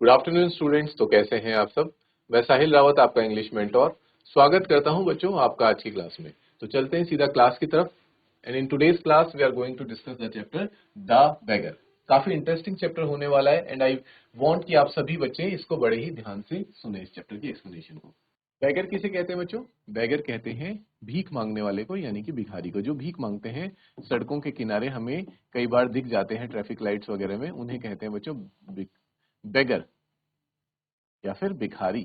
Good afternoon students. तो कैसे हैं आप सब। मैं साहिल रावत, आपका इंग्लिश मेंटोर, स्वागत करता हूं बच्चों आपका आज की क्लास में। तो चलते हैं सीधा क्लास की तरफ। And in today's class we are going to discuss the chapter the beggar. काफी इंटरेस्टिंग चैप्टर होने वाला है एंड आई वांट कि आप सभी बच्चे इसको बड़े ही ध्यान से सुने, इस चैप्टर की एक्सप्लेनेशन को। बेगर किसे कहते हैं बच्चों? बेगर कहते हैं भीख मांगने वाले को, यानी कि भिखारी को। जो भीख मांगते हैं सड़कों के किनारे, हमें कई बार दिख जाते हैं ट्रैफिक लाइट्स वगैरह में, उन्हें कहते हैं बच्चों बेगर या फिर भिखारी।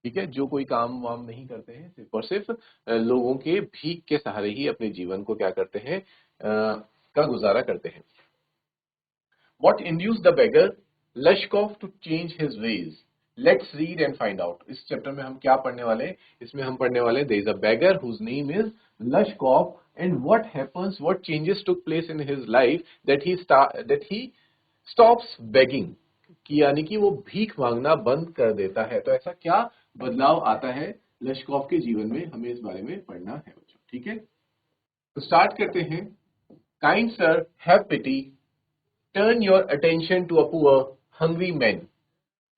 ठीक है, जो कोई काम वाम नहीं करते हैं, सिर्फ और सिर्फ लोगों के भीख के सहारे ही अपने जीवन को क्या करते हैं, का गुजारा करते हैं। What induced the beggar Lashkov to change his ways? Let's read and find out. इस चैप्टर में हम क्या पढ़ने वाले हैं? इसमें हम पढ़ने वाले हैं there is a beggar whose name is Lashkov and what happens, what changes took place in his life that he stops begging, कि यानी कि वो भीख मांगना बंद कर देता है। तो ऐसा क्या बदलाव आता है लश्कॉफ के जीवन में, हमें इस बारे में पढ़ना है बच्चों। ठीक है, तो स्टार्ट करते हैं। Kind sir, have pity, turn your attention to a poor, hungry man.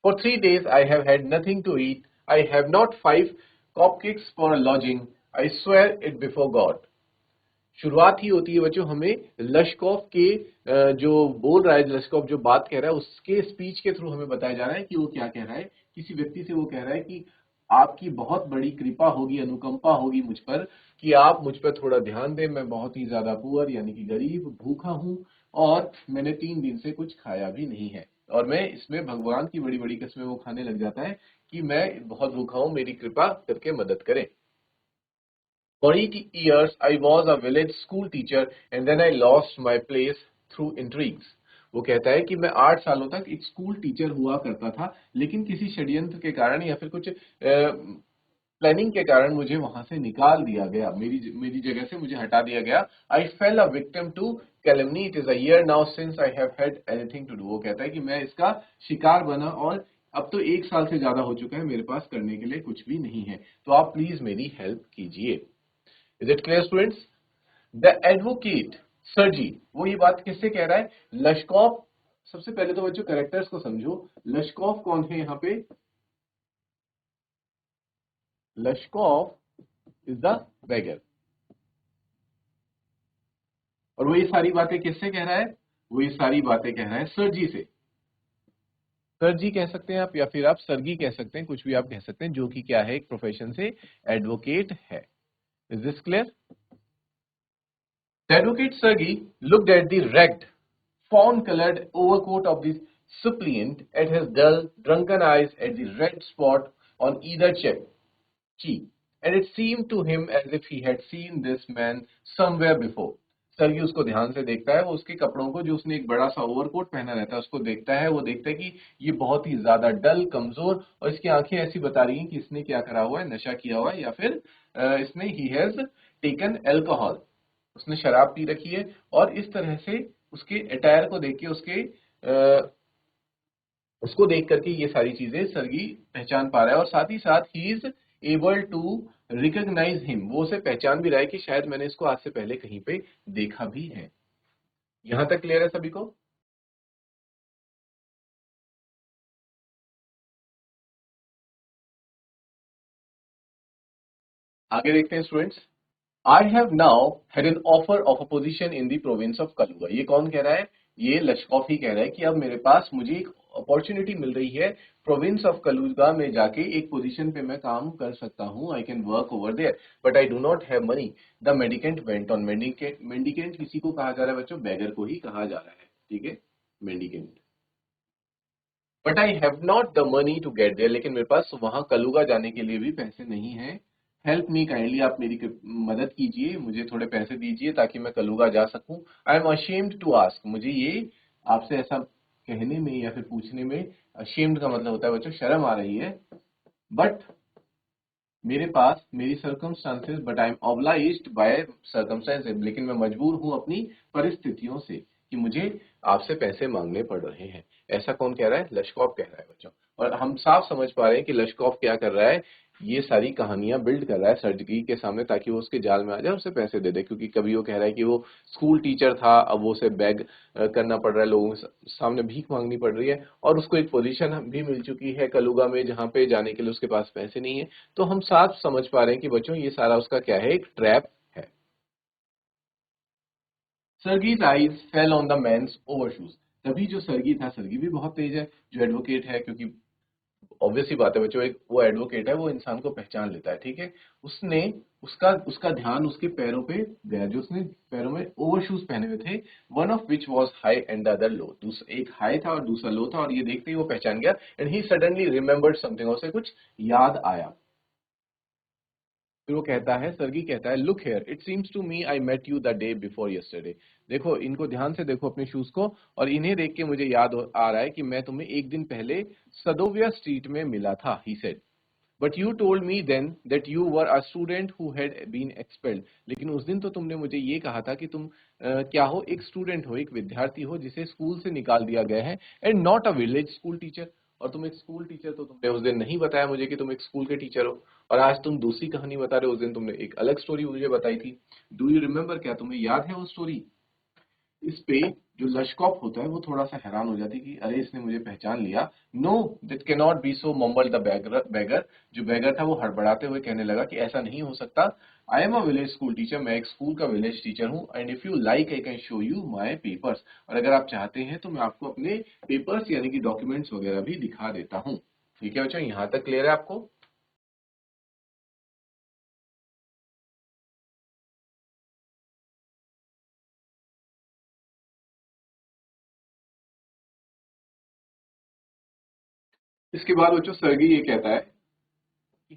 For 3 days I have had nothing to eat. I have not 5 copcakes for a lodging. I swear it before God. शुरुआत ही होती है बच्चों हमें लश्कॉफ के जो बोल रहा है, लश्कॉफ जो बात कह रहा है उसके स्पीच के थ्रू हमें बताया जा रहा है कि वो क्या कह रहा है। किसी व्यक्ति से वो कह रहा है कि आपकी बहुत बड़ी कृपा होगी, अनुकंपा होगी मुझ पर, कि आप मुझ पर थोड़ा ध्यान दें। मैं बहुत ही ज्यादा पुअर यानी कि गरीब, भूखा हूं और मैंने 3 दिन से कुछ खाया भी नहीं है। और मैं इसमें भगवान की बड़ी बड़ी कस्में वो खाने लग जाता है कि मैं बहुत भूखा हूं, मेरी कृपा करके मदद करें। For 8 years, I was a village school teacher and then I lost my place through intrigues. वो कहता है कि मैं 8 सालों तक एक स्कूल टीचर हुआ करता था, लेकिन किसी षड्यंत्र के कारण या फिर कुछ प्लानिंग के कारण मुझे वहां से निकाल दिया गया, मेरी जगह से मुझे हटा दिया गया। I fell a victim to calumny. It is a year now since I have had anything to do. वो कहता है कि मैं इसका शिकार बना और अब तो 1 साल से ज्यादा हो चुका है, मेरे पास करने के लिए कुछ भी नहीं है, तो आप प्लीज मेरी हेल्प कीजिए। Is it clear students? The advocate Sergei, वो ये बात किससे कह रहा है? लश्कॉफ। सबसे पहले तो बच्चों कैरेक्टर्स को समझो। लश्कॉफ कौन है यहाँ पे? लश्कॉफ इज द बेगर। और वो ये सारी बातें किससे कह रहा है? वो ये सारी बातें कह रहा है सर्जी से। सर्जी कह सकते हैं आप या फिर आप सर्गी कह सकते हैं, कुछ भी आप कह सकते हैं, जो कि क्या है, एक प्रोफेशन से एडवोकेट है। Is this clear? The advocate Sergei looked at the ragged, fawn-colored overcoat of the suppliant, at his dull, drunken eyes, at the red spot on either cheek, and it seemed to him as if he had seen this man somewhere before. सर्गी उसको ध्यान से देखता है, वो उसके कपड़ों को, जो उसने एक बड़ा सा ओवरकोट पहना रहता है, उसको देखता है। वो देखता है कि ये बहुत ही ज्यादा डल, कमजोर, और इसकी आंखें ऐसी बता रही हैं कि इसने क्या करा हुआ है, नशा किया हुआ है, या फिर इसने ही हैज टेकन एल्कोहल, उसने शराब पी रखी है। और इस तरह से उसके अटायर को देख के, उसको देख करके ये सारी चीजें सर्गी पहचान पा रहा है। और साथ ही साथ he is able to recognise him, वो उसे पहचान भी रहा है कि शायद मैंने इसको आज से पहले कहीं पे देखा भी है। यहां तक क्लियर है सभी को? आगे देखते हैं students. I have now had an offer of a position in the province of कलुगा। ये कौन कह रहा है? ये लश्कॉफ ही कह रहा है कि अब मेरे पास, मुझे एक अपॉर्चुनिटी मिल रही है, प्रोविंस ऑफ कलुगा में जाके एक पोजीशन पे मैं काम कर सकता हूं। I can work over there but I do not have money. The mendicant went on. Mendicant किसी को कहा जा रहा है बच्चों? बेगर को ही कहा जा रहा है। ठीक है, mendicant. But I have not the money to get there, लेकिन मेरे पास वहां कलुगा जाने के लिए भी पैसे नहीं है। हेल्प मी काइंडली, आप मेरी मदद कीजिए, मुझे थोड़े पैसे दीजिए ताकि मैं कलुगा जा सकूं। I am ashamed to ask, मुझे ये आपसे ऐसा कहने में या फिर पूछने में, अशेम्ड का मतलब होता है बच्चों शर्म आ रही है। बट मेरे पास, मेरी circumstances, but I am obliged by circumstances, लेकिन मैं मजबूर हूं अपनी परिस्थितियों से कि मुझे आपसे पैसे मांगने पड़ रहे हैं। ऐसा कौन कह रहा है? लश्कॉफ कह रहा है बच्चों। और हम साफ समझ पा रहे हैं कि लश्कॉफ क्या कर रहा है, ये सारी कहानियां बिल्ड कर रहा है सर्गी के सामने ताकि वो उसके जाल में आ जाए और उसे पैसे दे दे, क्योंकि कभी वो कह रहा है कि वो स्कूल टीचर था, अब वो उसे बैग करना पड़ रहा है, लोगों के सामने भीख मांगनी पड़ रही है और उसको एक पोजीशन भी मिल चुकी है कलुगा में जहां पे जाने के लिए उसके पास पैसे नहीं है। तो हम साफ समझ पा रहे हैं कि बच्चों ये सारा उसका क्या है, एक ट्रैप है। Sergei's eyes fell on the man's overshoes. तभी जो सर्गी था, सर्गी भी बहुत तेज है, जो एडवोकेट है, क्योंकि ऑब्वियस ही बात है बच्चों, एक वो एडवोकेट है, वो इंसान को पहचान लेता है, ठीक है। उसने उसका उसका ध्यान उसके पैरों पे गया, जो उसने पैरों में ओवरशूज पहने हुए थे, one of which was high and the other लो। एक हाई था और दूसरा लो था, और ये देखते ही वो पहचान गया। And he suddenly remembered something, उसे कुछ याद आया। फिर वो कहता है, सर्गी कहता है, look here, it seems to me I met you the day before yesterday. देखो, इनको ध्यान से देखो अपने शूज को, और इन्हें देख के मुझे याद आ रहा है कि मैं तुम्हें एक दिन पहले सदोविया स्ट्रीट में मिला था, he said. But you told me then that you were a student who had been expelled. लेकिन उस दिन तो तुमने मुझे ये कहा था कि तुम क्या हो, एक स्टूडेंट हो, एक विद्यार्थी हो जिसे स्कूल से निकाल दिया गया है, and not a village school teacher. और तुम एक स्कूल टीचर, तो तुमने उस दिन नहीं बताया मुझे कि तुम एक स्कूल के टीचर हो, और आज तुम दूसरी कहानी बता रहे हो। उस दिन तुमने एक अलग स्टोरी मुझे बताई थी। डू यू रिमेम्बर, क्या तुम्हें याद है वो स्टोरी? इस पे जो लशकॉप होता है वो थोड़ा सा हैरान हो जाती है कि अरे इसने मुझे पहचान लिया। No, that can not be so, mumbled the beggar. जो बैगर था वो हड़बड़ाते हुए कहने लगा कि ऐसा नहीं हो सकता। I am a village school teacher, मैं एक स्कूल का विलेज टीचर हूँ, and if you like I can show you my papers. और अगर आप चाहते हैं तो मैं आपको अपने पेपर्स यानी कि डॉक्यूमेंट्स वगैरह भी दिखा देता हूँ। ठीक है बच्चों, यहाँ तक क्लियर है आपको? इसके बाद बच्चों सर्गी ये कहता है,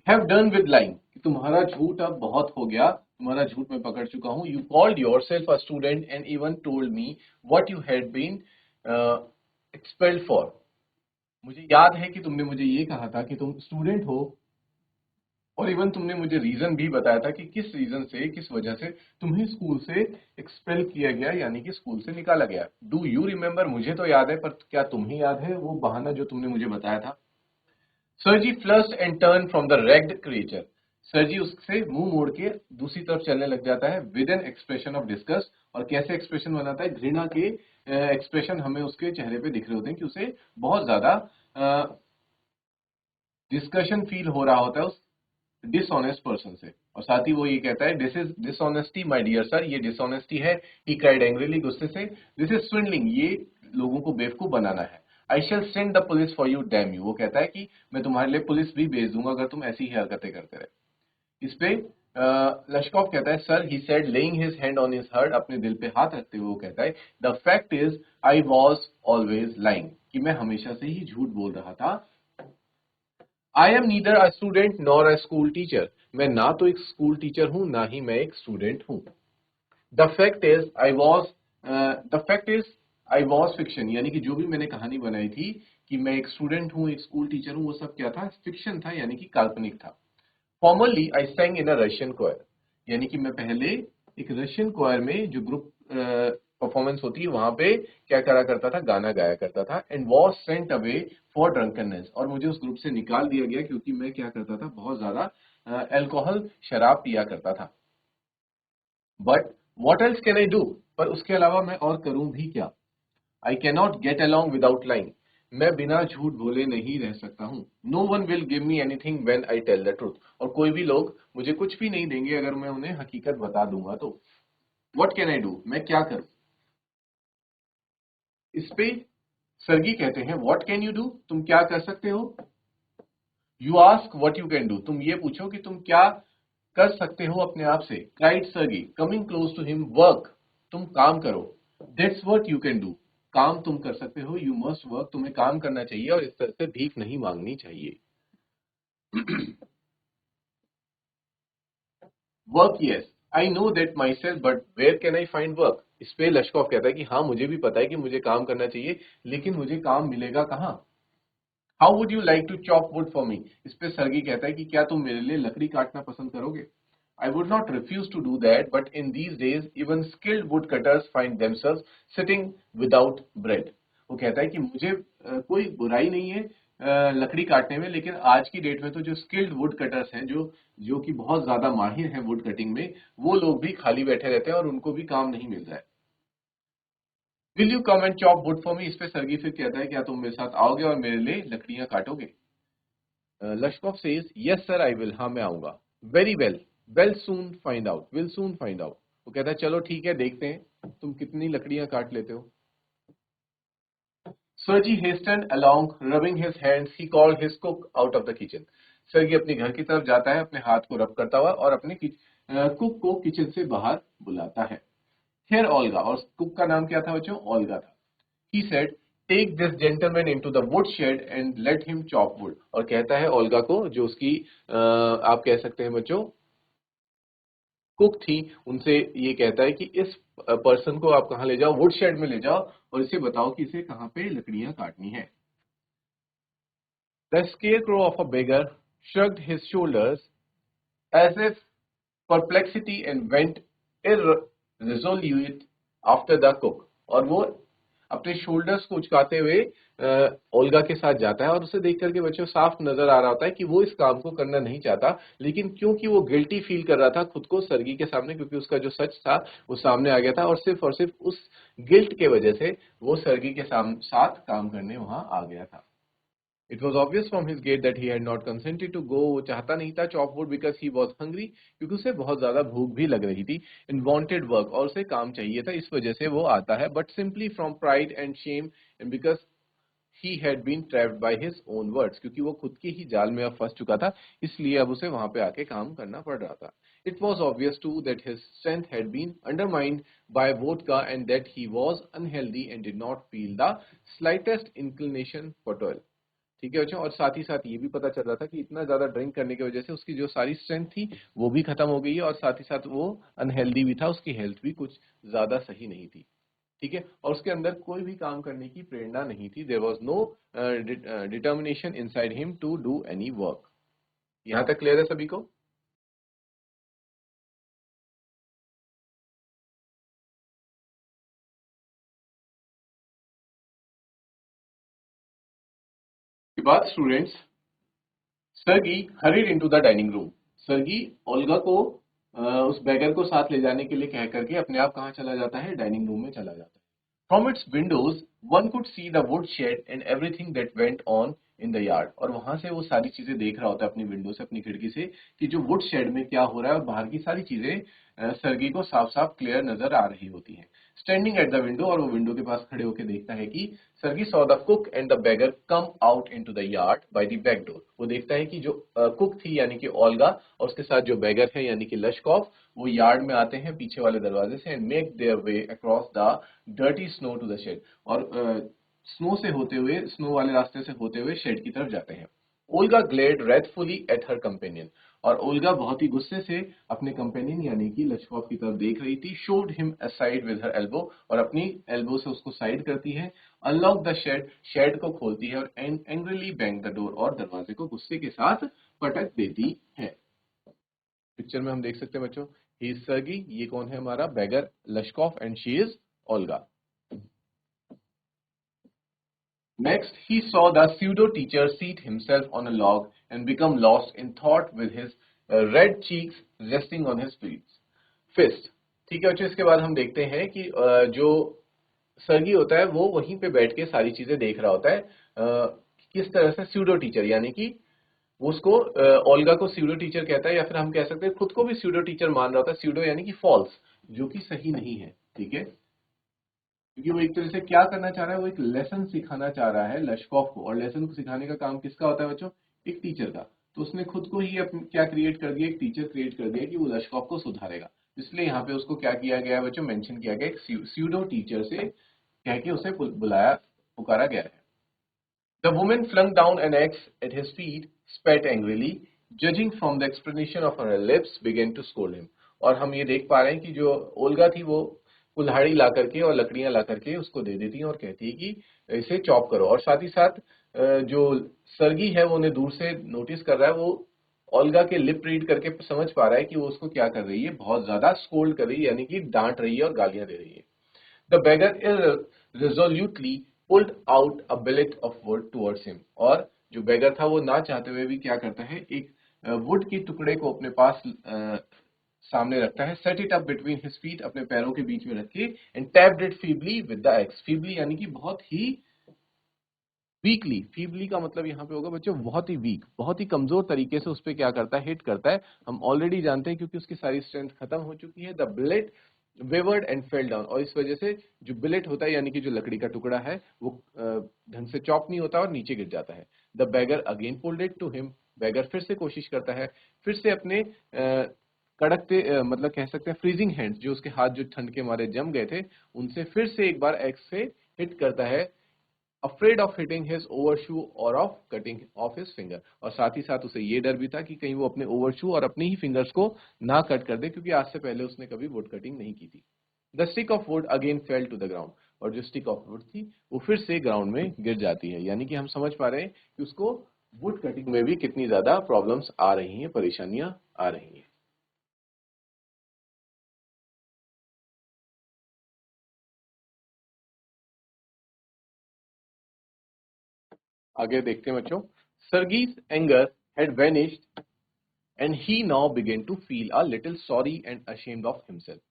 हैव डन विद लाइंग, कि तुम्हारा झूठ अब बहुत हो गया, तुम्हारा झूठ मैं पकड़ चुका हूं। You called yourself a student and even told me what you had been expelled for. मुझे याद है कि तुमने मुझे ये कहा था कि तुम स्टूडेंट हो, और इवन तुमने मुझे रीजन भी बताया था कि किस रीजन से, किस वजह से तुम्हें स्कूल से एक्सपेल किया गया, यानी कि स्कूल से निकाला गया। डू यू रिमेम्बर, मुझे तो याद है, पर क्या तुम्हें याद है वो बहाना जो तुमने मुझे बताया था? Sergei flushed and turn from the ragged creature. Sergei उससे मुंह मोड़ के दूसरी तरफ चलने लग जाता है, with an expression of disgust. और कैसे एक्सप्रेशन बनाता है? घृणा के एक्सप्रेशन हमें उसके चेहरे पे दिख रहे होते हैं कि उसे बहुत ज्यादा डिस्कशन फील हो रहा होता है उस डिसऑनेस्ट पर्सन से। और साथ ही वो ये कहता है, this is dishonesty my dear sir, ये डिसऑनेस्टी है। ही क्राइड एंग्रीली, गुस्से से। दिस इज स्विंडलिंग, ये लोगों को बेवकूफ बनाना है। I shall send the police for you damn you, वो कहता है कि मैं तुम्हारे लिए पुलिस भी भेज दूंगा अगर तुम ऐसी ही हरकतें करते रहे। इस पे लश्कॉफ कहता है, sir, he said laying his hand on his heart, अपने दिल पे हाथ रखते हुए वो कहता है, the fact is I was always lying, कि मैं हमेशा से ही झूठ बोल रहा था। I am neither a student nor a school teacher, मैं ना तो एक स्कूल टीचर हूं, ना ही मैं एक स्टूडेंट हूं। The fact is I was the fact is I was fiction, यानी कि जो भी मैंने कहानी बनाई थी कि मैं एक स्टूडेंट हूं, एक स्कूल टीचर हूं, वो सब क्या था? फिक्शन था, यानी कि काल्पनिक था। Formerly I sang in a Russian choir, यानी कि मैं पहले एक रशियन choir में, जो ग्रुप परफॉर्मेंस होती है, वहां पे क्या करा करता था? गाना गाया करता था। And was sent away for drunkenness, और मुझे उस ग्रुप से निकाल दिया गया क्योंकि मैं क्या करता था? बहुत ज्यादा अल्कोहल, शराब पिया करता था। But what else can I do, पर उसके अलावा मैं और करूं भी क्या? I cannot get along without lying, मैं बिना झूठ बोले नहीं रह सकता हूं। No one will give me anything when I tell the truth, और कोई भी लोग मुझे कुछ भी नहीं देंगे अगर मैं उन्हें हकीकत बता दूंगा तो। व्हाट कैन आई डू, मैं क्या करूं? इस पे सर्गी कहते हैं, व्हाट कैन यू डू, तुम क्या कर सकते हो? You ask what you can do, तुम ये पूछो कि तुम क्या कर सकते हो अपने आप से। Cried Sergei coming close to him, work, तुम काम करो। That's what you can do, काम तुम कर सकते हो। यू मस्ट वर्क, तुम्हें काम करना चाहिए और इस तरह से भीख नहीं मांगनी चाहिए। Work, yes, I know that myself, but where can I find work. इस पे लश्कॉफ कहता है कि हाँ, मुझे भी पता है कि मुझे काम करना चाहिए, लेकिन मुझे काम मिलेगा कहाँ? How would you like to chop wood for me, इस पे सर्गी कहता है कि क्या तुम मेरे लिए लकड़ी काटना पसंद करोगे? I would not refuse to do that, but in these days, even skilled woodcutters find themselves sitting without bread. वो कहता है कि मुझे कोई बुराई नहीं है लकड़ी काटने में, लेकिन आज की डेट में तो जो स्किल्ड वुड कटर्स हैं, जो कि बहुत ज्यादा माहिर हैं वुड कटिंग में, वो लोग भी खाली बैठे रहते हैं और उनको भी काम नहीं मिल रहा है। Will you come and chop wood for me? इस पे सर्गी फिर कहता है क्या तुम मेरे साथ आओगे और मेरे लिए लकड़ियां काटोगे? Lushkoff says yes sir I will, हाँ मैं आऊंगा। Very well, well soon find out, will soon find out. वो कहता है चलो ठीक है, देखते हैं तुम कितनी लकड़ियां काट लेते हो। Sergey hastened along, rubbing his hands. He called his cook out of the kitchen. सर्गी अपने घर की तरफ जाता है, अपने हाथ को रब करता हुआ, और अपने कुक को किचन से बाहर बुलाता है। Here Olga, और कुक का नाम क्या था बच्चों? ओल्गा था। He said, take this gentleman into the wood shed and let him chop wood. और कहता है ओल्गा को, जो उसकी आप कह सकते हैं बच्चों कुक थी, उनसे ये कहता है कि इस पर्सन को आप कहाँ ले जाओ? वुड शेड में ले जाओ और इसे बताओ कि इसे कहाँ पे लकड़ियां काटनी है। The scarecrow of a beggar shrugged his shoulders as if perplexity and went irresolute after the cook. और वो अपने शोल्डर्स को उचकाते हुए ओल्गा के साथ जाता है, और उसे देख करके बच्चों साफ नजर आ रहा होता है कि वो इस काम को करना नहीं चाहता, लेकिन क्योंकि वो गिल्टी फील कर रहा था खुद को सर्गी के सामने, क्योंकि उसका जो सच था वो सामने आ गया था, और सिर्फ उस गिल्ट के वजह से वो सर्गी के साथ काम करने वहां आ गया था। It was obvious from his gait that he had not consented to go. वो चाहता नहीं था chop wood because he was hungry, क्योंकि उसे बहुत ज्यादा भूख भी लग रही थी, and wanted work, और उसे काम चाहिए था, इस वजह से वो आता है, but simply from pride and shame and because he had been trapped by his own words, क्योंकि वो खुद की ही जाल में अब फंस चुका था, इसलिए अब उसे वहां पे आके काम करना पड़ रहा था। It was obvious too that his strength had been undermined by vodka and that he was unhealthy and did not feel the slightest inclination for toil. ठीक है बच्चों, और साथ ही साथ ये भी पता चल रहा था कि इतना ज्यादा ड्रिंक करने की वजह से उसकी जो सारी स्ट्रेंथ थी वो भी खत्म हो गई है, और साथ ही साथ वो अनहेल्दी भी था, उसकी हेल्थ भी कुछ ज्यादा सही नहीं थी। ठीक है, और उसके अंदर कोई भी काम करने की प्रेरणा नहीं थी। There was no determination inside him to do any work. यहां तक क्लियर है सभी को? के बाद students, Sergei hurried into the dining room. Sergei Olga को उस बैगर को साथ ले जाने के लिए कह करके अपने आप कहाँ चला जाता है? डाइनिंग रूम में चला जाता है। From its windows, one could see the wood shed and everything that went on in the yard. और वहां से वो सारी चीजें देख रहा होता है अपनी विंडो से, अपनी खिड़की से, कि जो वुड शेड में क्या हो रहा है, और बाहर की सारी चीजें सर्गी को साफ साफ क्लियर नजर आ रही होती हैं। स्टैंडिंग एट द विंडो, और वो विंडो के पास खड़े होकर देखता है कि Sergei saw the cook and the beggar come out into the yard by the back door. वो देखता है कि जो कुक थी यानी कि ओल्गा, और उसके साथ जो बेगर है यानी कि लश्कॉफ, वो यार्ड में आते हैं पीछे वाले दरवाजे से, and make their way across the dirty snow to the shed, और स्नो से होते हुए, स्नो वाले रास्ते से होते हुए शेड की तरफ जाते हैं। Olga glared wrathfully at her companion, और ओल्गा बहुत ही गुस्से से अपने कंपेनियन यानी कि लश्कॉफ की तरफ देख रही थी। Showed him aside with her elbow, और अपनी एल्बो से उसको साइड करती है। अनलॉक द शेड, शेड को खोलती है, और एंग्रीली बैंग द डोर, और दरवाजे को गुस्से के साथ पटक देती है। पिक्चर में हम देख सकते हैं बच्चों, ही इज सर्गी, ये कौन है? हमारा beggar Lushkoff, and she is Olga. Next, he saw the pseudo-teacher seat himself on a log and become lost in thought with his red cheeks resting on his fist. ठीक है बच्चों, इसके बाद हम देखते हैं कि जो सर्गी होता है वो वहीं पे बैठ के सारी चीजें देख रहा होता है। किस तरह से? स्यूडो टीचर, यानी कि वो उसको ओल्गा को स्यूडो टीचर कहता है, या फिर हम कह सकते हैं खुद को भी स्यूडो टीचर मान रहा होता है। स्यूडो यानी कि फॉल्स, जो कि सही नहीं है। ठीक है, क्योंकि वो एक तरह से क्या करना चाह रहा है? वो एक लेसन सिखाना चाह रहा है लश्कॉफ को, और लेसन को सिखाने का काम किसका होता है बच्चों? एक टीचर का। तो उसने खुद को ही क्या क्रिएट कर दिया? एक टीचर क्रिएट कर दिया कि वो लश्कॉफ को सुधारेगा। इसलिए यहाँ पे उसको क्या किया गया है बच्चों? मेंशन किया गया, एक स्यूडो टीचर से कह के उसे बुलाया, पुकारा गया है। The woman flung down an axe at his feet, spat angrily, judging from the explanation of her lips, began to scold him. और हम ये देख पा रहे हैं कि जो ओल्गा थी वो कुल्हाड़ी ला करके और लकड़ियां ला करके उसको दे देती है, और कहती है कि इसे चॉप करो। और साथ ही साथ जो सर्गी है वो उन्हें दूर से नोटिस कर रहा है। वो ओल्गा के लिप रीड करके समझ पा रहा है कि वो उसको क्या कर रही है, बहुत ज्यादा स्कोल्ड कर रही है, यानी कि डांट रही है और गालियां दे रही है। The beggar irresolutely pulled out a billet of wood towards him. और जो बेगर था वो ना चाहते हुए भी क्या करता है, एक वुड की टुकड़े को अपने पास सामने रखता है, set it up between his feet, अपने पैरों के बीच में रख के, and tapped it feebly with the x. Feebly यानी कि बहुत ही वीकली, फीबली का मतलब यहाँ पे होगा बच्चों बहुत ही वीक, बहुत ही कमजोर तरीके से उस पर क्या करता है, हिट करता है। हम ऑलरेडी जानते हैं क्योंकि उसकी सारी स्ट्रेंथ खत्म हो चुकी है। The billet wavered and fell down, और इस वजह से जो बिलेट होता है यानी कि जो लकड़ी का टुकड़ा है वो ढंग से चॉप नहीं होता और नीचे गिर जाता है। The beggar again pulled it to him, beggar फिर से कोशिश करता है, फिर से अपने कड़कते मतलब कह सकते हैं फ्रीजिंग हैंड्स, जो उसके हाथ जो ठंड के मारे जम गए थे, उनसे फिर से एक बार एक्स से हिट करता है, अफ्रेड ऑफ हिटिंग हिज ओवरशू और of cutting of his finger. और साथ ही साथ उसे ये डर भी था कि कहीं वो अपने ओवरशू और अपने ही फिंगर्स को ना कट कर दे, क्योंकि आज से पहले उसने कभी वुड कटिंग नहीं की थी। The stick of wood again fell to the ground, और जो स्टिक ऑफ वुड थी वो फिर से ग्राउंड में गिर जाती है। यानी कि हम समझ पा रहे हैं कि उसको वुड कटिंग में भी कितनी ज्यादा प्रॉब्लम्स आ रही हैं, परेशानियां आ रही हैं। आगे देखते हैं बच्चों। सर्गीज anger had vanished and he now began to feel a little sorry and ashamed of himself।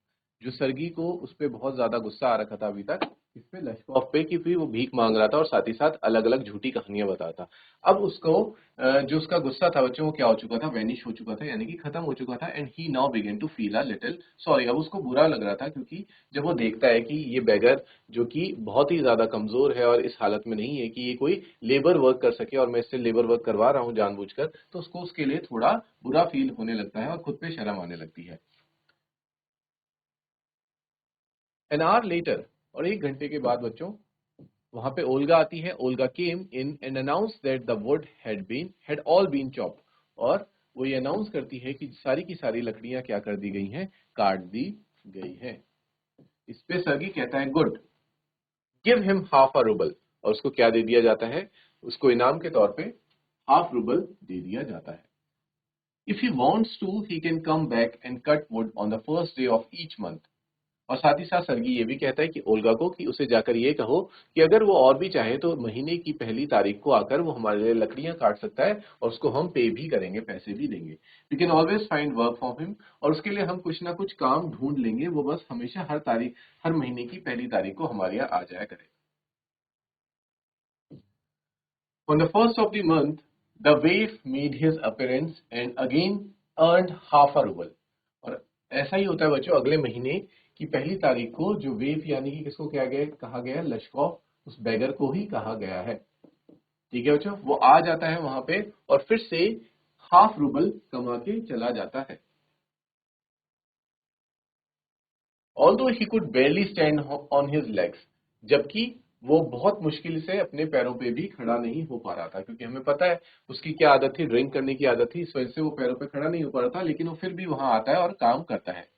जो सर्गी को उस पे बहुत ज्यादा गुस्सा आ रखा था अभी तक, इस पे लश्कोफ पे, कि भी वो भीख मांग रहा था और साथ ही साथ अलग अलग झूठी कहानियां बता था। अब उसको जो उसका गुस्सा था बच्चों वो क्या हो चुका था, वैनिश हो चुका था, यानी कि खत्म हो चुका था। And he now began to feel a little sorry, अब उसको बुरा लग रहा था, क्योंकि जब वो देखता है कि ये बेगर जो कि बहुत ही ज्यादा कमजोर है और इस हालत में नहीं है कि ये कोई लेबर वर्क कर सके, और मैं इससे लेबर वर्क करवा रहा हूँ जानबूझकर, तो उसको उसके लिए थोड़ा बुरा फील होने लगता है और खुद पे शर्म आने लगती है। एन आवर लेटर, और एक घंटे के बाद बच्चों वहां पे ओल्गा आती है। Olga came in and announce that the wood had all been chopped, और वो ये अनाउंस करती है कि सारी की सारी लकड़ियां क्या कर दी गई हैं, काट दी गई हैं। इस पे सर्गी कहता है good, give him half a rouble, और उसको क्या दे दिया जाता है, उसको इनाम के तौर पे हाफ रूबल दे दिया जाता है। If he wants to he can come back and cut wood on the first day of each month. और साथ ही साथ सर्गी ये भी कहता है कि ओल्गा को कि उसे जाकर ये कहो कि अगर वो और भी चाहे तो महीने की पहली तारीख को आकर वो हमारे लिए लकड़ियां काट सकता है, और उसको हम पे भी करेंगे, पैसे भी देंगे। We can always find work for him, और उसके लिए हम कुछ ना कुछ काम ढूंढ लेंगे, वो बस हमेशा हर महीने की पहली तारीख को हमारे यहाँ आ जाया करे। On the first of the month, the waif made his appearance and again earned half a ruble। और ऐसा ही होता है बच्चों, अगले महीने की पहली तारीख को जो वेफ यानी कि किसको क्या गया कहा गया है, लश्कोफ, उस बैगर को ही कहा गया है। ठीक है बच्चों, वो आ जाता है वहां पे और फिर से हाफ रूबल कमा के चला जाता है। Although he could बेयरली stand on his legs, जबकि वो बहुत मुश्किल से अपने पैरों पे भी खड़ा नहीं हो पा रहा था, क्योंकि हमें पता है उसकी क्या आदत थी, ड्रिंक करने की आदत थी, इस वजह से वो पैरों पे खड़ा नहीं हो पा रहा था, लेकिन वो फिर भी वहां आता है और काम करता है।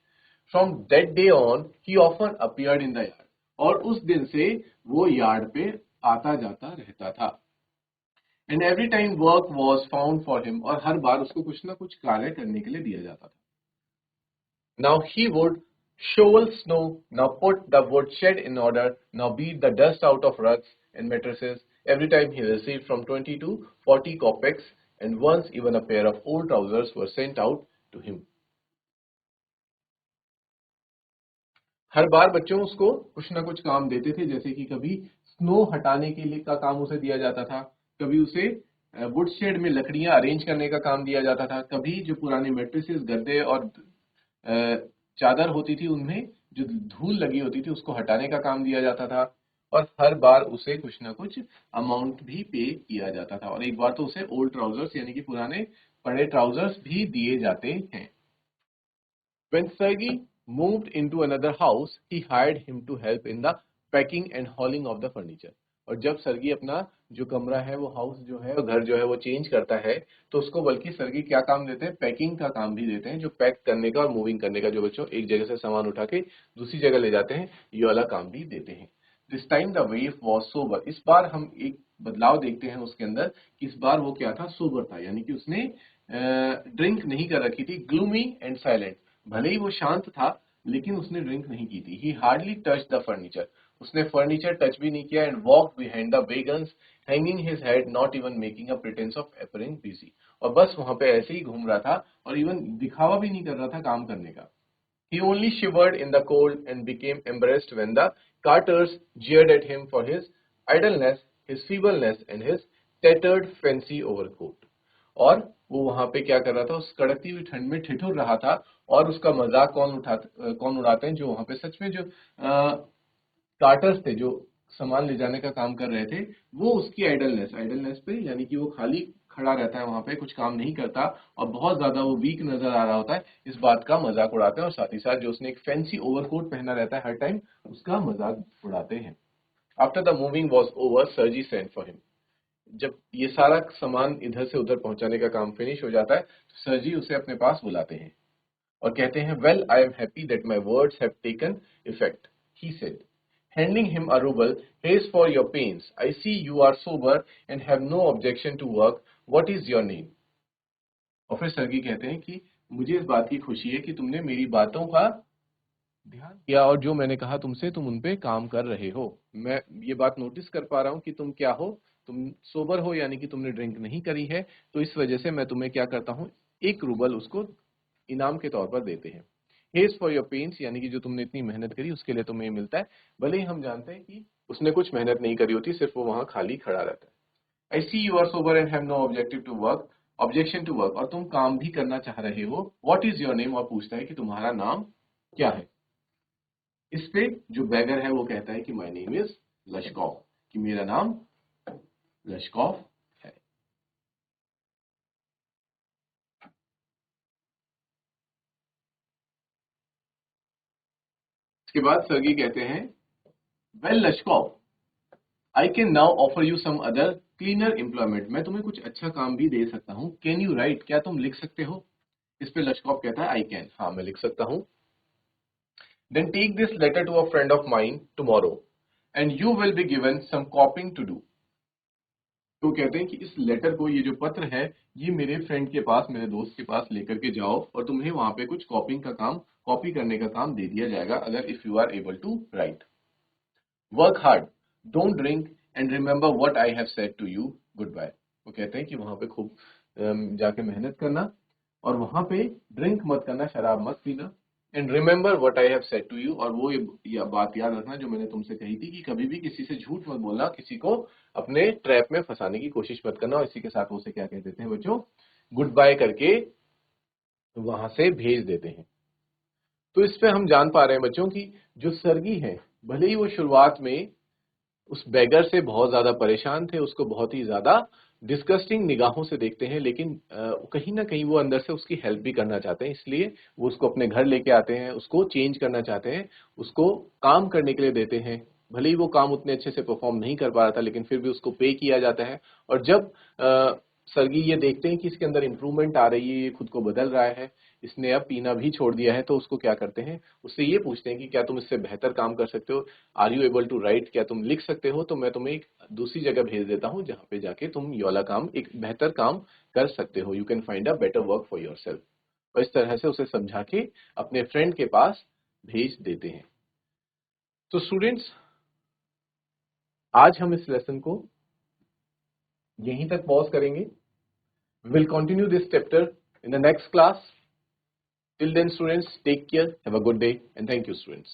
From that day on he often appeared in the yard, और उस दिन से वो यार्ड पे आता जाता रहता था। And every time work was found for him, और हर बार उसको कुछ ना कुछ कार्य करने के लिए दिया जाता था। Now he would shovel snow, now put the woodshed in order, now beat the dust out of rugs and mattresses. Every time he received from 20 to 40 kopecks, and once even a pair of old trousers were sent out to him. हर बार बच्चों उसको कुछ ना कुछ काम देते थे, जैसे कि कभी स्नो हटाने के लिए का काम उसे दिया जाता था, कभी उसे वुडशेड में लकड़ियां अरेंज करने का काम दिया जाता था, कभी जो पुराने मेट्रेसेस, गद्दे और चादर होती थी उनमें जो धूल लगी होती थी उसको हटाने का काम दिया जाता था। और हर बार उसे कुछ ना कुछ अमाउंट भी पे किया जाता था, और एक बार तो उसे ओल्ड ट्राउजर्स यानी कि पुराने पड़े ट्राउजर्स भी दिए जाते हैं। When Sergei moved into another house, he hired him to help in the packing and hauling of the furniture। और जब सर्गी अपना जो कमरा है, वो हाउस जो है, घर जो है वो चेंज करता है, तो उसको बल्कि सर्गी क्या काम देते हैं, पैकिंग का काम भी देते हैं, जो पैक करने का और मूविंग करने का, जो बच्चों एक जगह से सामान उठा के दूसरी जगह ले जाते हैं, ये वाला काम भी देते हैं। This time the वेफ was sober, इस बार हम एक बदलाव देखते हैं उसके अंदर कि इस बार वो क्या था, सोबर था, यानी कि उसने ड्रिंक नहीं कर रखी थी। ग्लूमी एंड साइलेंट, भले ही वो शांत था लेकिन उसने ड्रिंक नहीं की थी। ही हार्डली टच द फर्नीचर, उसने फर्नीचर टच भी नहीं किया। And walk behind the vegans hanging his head, not even making a pretense of appearing busy. और बस वहां पे ऐसे ही घूम रहा था और इवन दिखावा भी नहीं कर रहा था काम करने का. He only shivered in the cold and became embarrassed when the carters jeered at him for his idleness, his feebleness and his tattered fancy overcoat. और वो वहां पे क्या कर रहा था, उस कड़कती हुई ठंड में ठिठुर रहा था. और उसका मजाक कौन उड़ाते हैं, जो वहां पे सच में जो कार्टर्स थे, जो सामान ले जाने का काम कर रहे थे, वो उसकी आइडलनेस पे, यानी कि वो खाली खड़ा रहता है वहां पे, कुछ काम नहीं करता और बहुत ज्यादा वो वीक नजर आ रहा होता है, इस बात का मजाक उड़ाते हैं. और साथ ही साथ जो उसने एक फैंसी ओवरकोट पहना रहता है हर टाइम, उसका मजाक उड़ाते हैं. After the moving was over, Sergei sent for him. जब ये सारा सामान इधर से उधर पहुंचाने का काम फिनिश हो जाता है, तो सर्जी उसे अपने पास बुलाते हैं और कहते हैं, well I am happy that my words have taken effect, he said, handing him a ruble. Here's for your pains. I see you are sober and have no objection to work. What is your name? और फिर सर्गी कहते हैं कि मुझे इस बात की खुशी है कि तुमने मेरी बातों का ध्यान किया और जो मैंने कहा तुमसे, तुम उन पे काम कर रहे हो. मैं ये बात नोटिस कर पा रहा हूँ कि तुम क्या हो, तुम सोबर हो, यानी कि तुमने ड्रिंक नहीं करी है, तो इस वजह से मैं तुम्हें क्या करता हूँ, 1 रूबल उसको इनाम के तौर पर देते हैं. हेज फॉर योर पेन्स, यानी कि जो तुमने इतनी मेहनत करी उसके लिए तुम्हें मिलता है. भले ही हम जानते हैं कि उसने कुछ मेहनत नहीं करी होती, सिर्फ वो वहां खाली खड़ा रहता है. I see you are sober and have no objection to work, और तुम काम भी करना चाह रहे हो. व्हाट इज योर नेम, और पूछता है कि तुम्हारा नाम क्या है. इस पे जो बैगर है वो कहता है कि माई नेम इज लशकॉफ, कि मेरा नाम लशकॉफ है. इसके बाद सर्गी कहते हैं, well Lushkoff, I can now offer you some other cleaner employment. मैं तुम्हें कुछ अच्छा काम भी दे सकता हूँ. कैन यू राइट, क्या तुम लिख सकते हो. इस पे लशकॉफ कहता है, आई कैन, हाँ मैं लिख सकता हूँ. Then take this letter to a friend of mine tomorrow and you will be given some copying to do. तो कहते हैं कि इस लेटर को, ये जो पत्र है, ये मेरे फ्रेंड के पास, मेरे दोस्त के पास लेकर के जाओ और तुम्हें वहां पे कुछ कॉपी करने का काम दे दिया जाएगा, अगर if you are able to write. Work hard, don't drink and remember what I have said to you, goodbye. वो कहते हैं कि वहां पे खूब जाके मेहनत करना और वहां पे ड्रिंक मत करना, शराब मत पीना. And remember what I have said to you, और वो ये बात याद रखना जो मैंने तुमसे कही थी, कि कभी भी किसी से झूठ मत बोलना, किसी को अपने ट्रैप में फंसाने की कोशिश मत करना. और इसी के साथ उसे क्या कह देते हैं बच्चों, गुड बाय करके वहां से भेज देते हैं. तो इस पे हम जान पा रहे हैं बच्चों की जो सर्गी है, भले ही वो शुरुआत में उस बेगर से बहुत ज्यादा परेशान थे, उसको बहुत ही ज्यादा डिस्गस्टिंग निगाहों से देखते हैं, लेकिन कहीं ना कहीं वो अंदर से उसकी हेल्प भी करना चाहते हैं, इसलिए वो उसको अपने घर लेके आते हैं, उसको चेंज करना चाहते हैं, उसको काम करने के लिए देते हैं. भले ही वो काम उतने अच्छे से परफॉर्म नहीं कर पा रहा था, लेकिन फिर भी उसको पे किया जाता है. और जब सर्गी ये देखते हैं कि इसके अंदर इंप्रूवमेंट आ रही है, ये खुद को बदल रहा है, इसने अब पीना भी छोड़ दिया है, तो उसको क्या करते हैं, उससे ये पूछते हैं कि क्या तुम इससे बेहतर काम कर सकते हो, are you able to write, क्या तुम लिख सकते हो, तो मैं तुम्हें एक दूसरी जगह भेज देता हूं जहां पे जाके तुम ये वाला काम, एक बेहतर काम कर सकते हो. You can find a better work for your self. और इस तरह से उसे समझा के अपने फ्रेंड के पास भेज देते हैं. तो स्टूडेंट्स, आज हम इस लेसन को यहीं तक पॉज करेंगे. We will continue this chapter in the next class. Till then, students, take care, have a good day, and thank you, students.